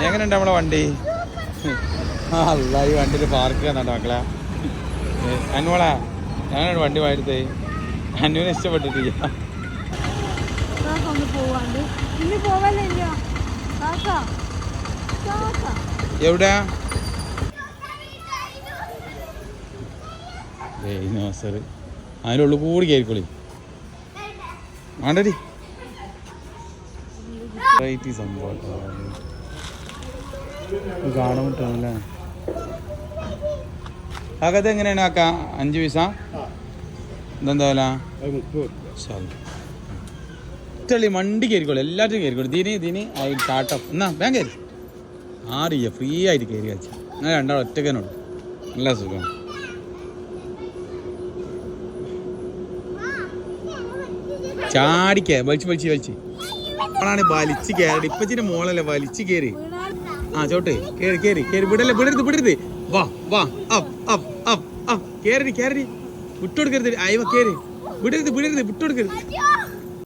എങ്ങനെയുണ്ട് നമ്മളെ വണ്ടി? അല്ല, ഈ വണ്ടിയിൽ പാർക്ക് ചെയ്യുന്നുണ്ടോ മക്കളെ? അനുവളാ, ഞാനാണ് വണ്ടി വായിരുത്തേ. അനുവിനെ ഇഷ്ടപ്പെട്ടിട്ടില്ല. എവിടെയാ? സർ അതിനുള്ളിൽ കൂടി കയറിക്കോളി. വേണ്ടടി സംഭവം കാണാൻ പറ്റുമല്ലേ? അകത്ത് എങ്ങനെയാണ് ആക്ക? 5 പൈസ ഇതെന്താ വില? ചളി വണ്ടി കയറിക്കോളൂ, എല്ലാറ്റും കയറിക്കോളൂ. ഇതിന് ടാട്ടം എന്നാ വേഗം കയറി ആറിയ ഫ്രീ ആയിട്ട് കയറി വെച്ച. അങ്ങനെ രണ്ടാൾ ഒറ്റക്കനോട് നല്ല സുഖം. ചാടിക്ക വലിച്ച് അവളാണ് വലിച്ച് കയറി. ഇപ്പച്ചിന്റെ മോളല്ലേ വലിച്ച് കയറി. ആ ചോട്ടെ കേറി വിടരുത്. വാ കേറി വിട്ടുകൊടുക്കരുത്. അയവ കേറി വിടരുത് വിട്ടുകൊടുക്കരുത്.